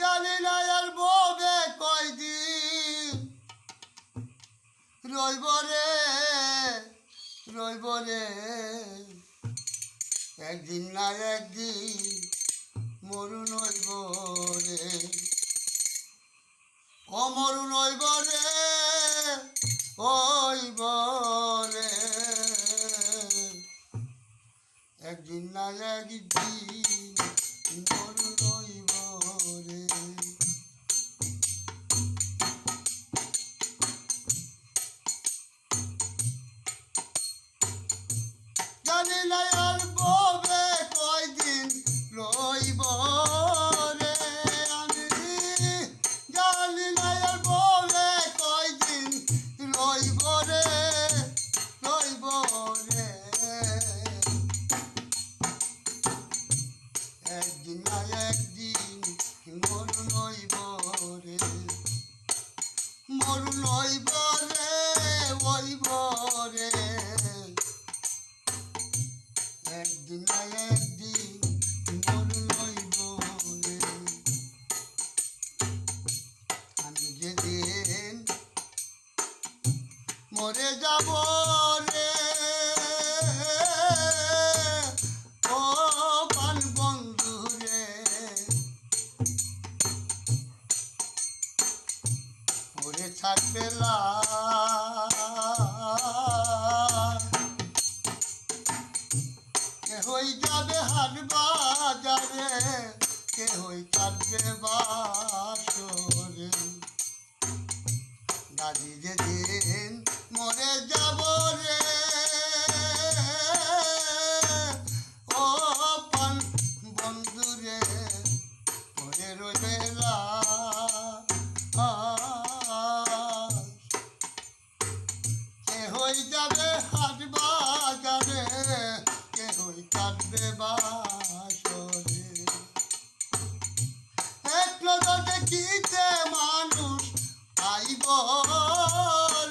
জানি না আর ববে কয়দিন রইব রে রইব রে, একদিন না একদিন মরুন হইব রে, ও মরুন হইব রে, হইব রে, একদিন না একদিন মরুন হইব রে। জানি না আর ববে কয়দিন রইব রে, আমি জানি না আর ববে কয়দিন রইব রে, রইব রে, একদিন না একদিন মরুন হইব রে, মরুন হইব রে, হইব রে, একদিন না একদিন মরুন হইব রে। আমি যেদিন মরে যাব রে, ও প্রাণ বন্ধু রে, ওরে থাকবে কে হই যাবে হাট বাজারে, কে হই কাটবে বাসরে, গাড়ি যেদিন মরে যাব রে, ও পান বন্ধু রে, ওরে রইবে কে হই যাবে হাট বাজারে, কে হই কাটবে বাসরে, এক নজর দেখিতে মানুষ আইব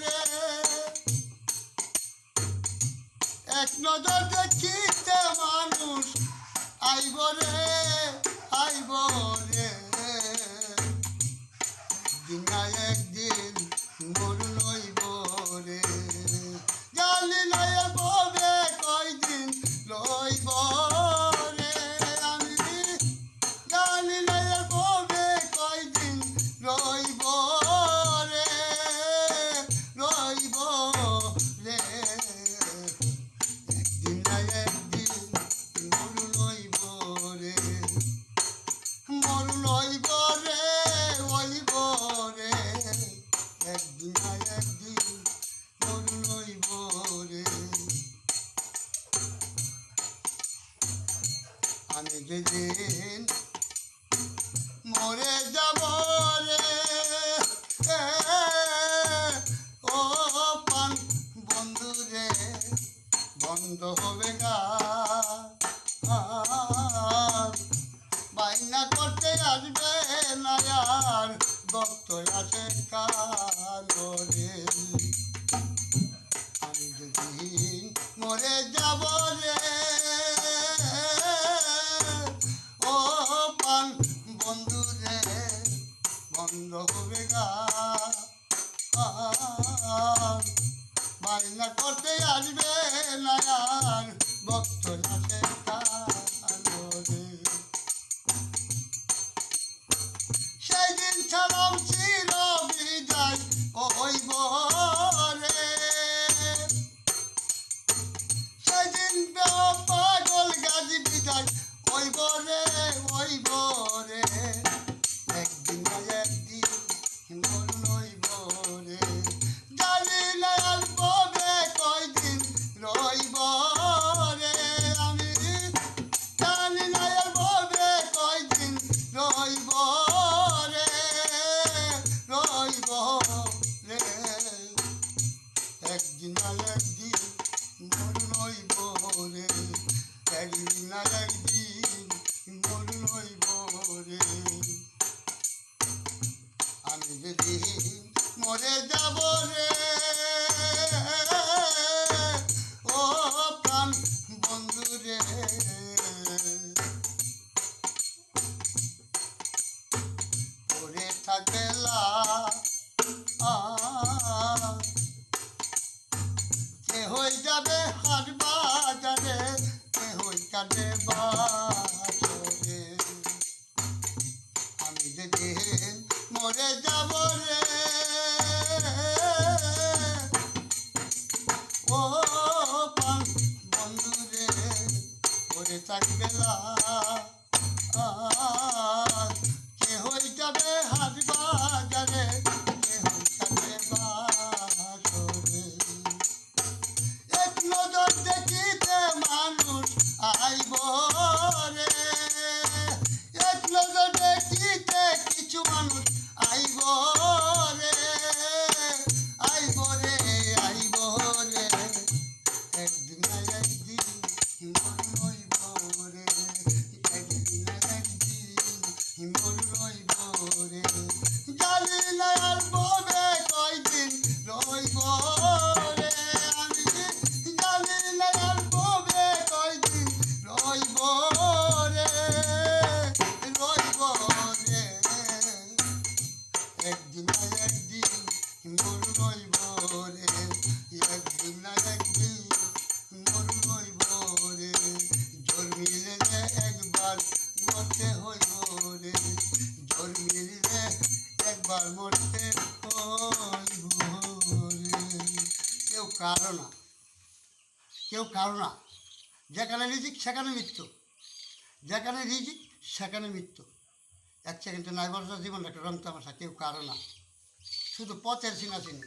রে, এক নজর দেখিতে মানুষ আইব রে, আইব রে, একদিন না একদিন মরুন হইব রে, জানি না আর ববে কয়দিন রইব রে, আমি জানি না আর ববে কয়দিন রইব রে, রইব রে, একদিন না একদিন মরুন হইব রে, মরুন হইব রে, হইব রে, একদিন না একদিন মরুন হইব রে। আমি যেদিন মরে যাব রে, ও পান বন্ধু রে, বন্ধ হবে গান, বাইনা করতে আসবে না আর ভক্ত আসে কালো রে, আমি যেদিন মরে যাব রে, ও পান বন্ধু রে, বন্ধ হবে গান, বাইনা করতে আসবে না আর ভক্ত আসে কালো রে, সেই দিন ছাড়াও চির বিদায় হইব রে, সেই দিন পাগল গাজি বিদায় হইব রে, হইব রে, একদিন না একদিন মরুন হইব রে, জানি না আর ববে কয়দিন রইব রে, আমি জানি না আর ববে কয়দিন রইব রে, রইব রে, একদিন না একদিন মরুন হইব রে, একদিন না একদিন মরুন হইব রে, আমি যেদিন মরে যাব রে, ও প্রাণ বন্ধু রে, থাকবে কে হয়ে যাবে হাট বাজারে, কে হয়ে কাটে বাসরে। আমি যেদিন মরে যাব রে, ও বন্ধু রে, পরে থাকবে কে হয়ে যাবে হাট বাজারে, কে হয়ে কাটে বাসরে। এক নজর দেখিতে মানুষ আইব রে, এক নজর দেখিতে কিছু মানুষ আইব রে, আইব রে, আইব রে। একদিন না একদিন মরু রইব রে, একদিন না একদিন মরু রইব রে। জানি না আর ববে কয়দিন রইব রে, আমি জানি না আর ববে কয়দিন রইব রে, রইব রে। একদিন না একদিন মরু রইব রে, একদিন না একদিন মরু রইব রে। জোর মিললে একবার মরতে হইব রে, জোর মিললে একবার মরতে হইব রে। কেউ কারো না, কেউ কারো না। যেখানে রিজিক সেখানে মৃত্যু, যেখানে রিজিক সেখানে মৃত্যু। এক সেকেন্ডে নাই বর্ষা জীবন একটা রং তামাশা, কেউ কারো না, শুধু পথের চিনাচিনি।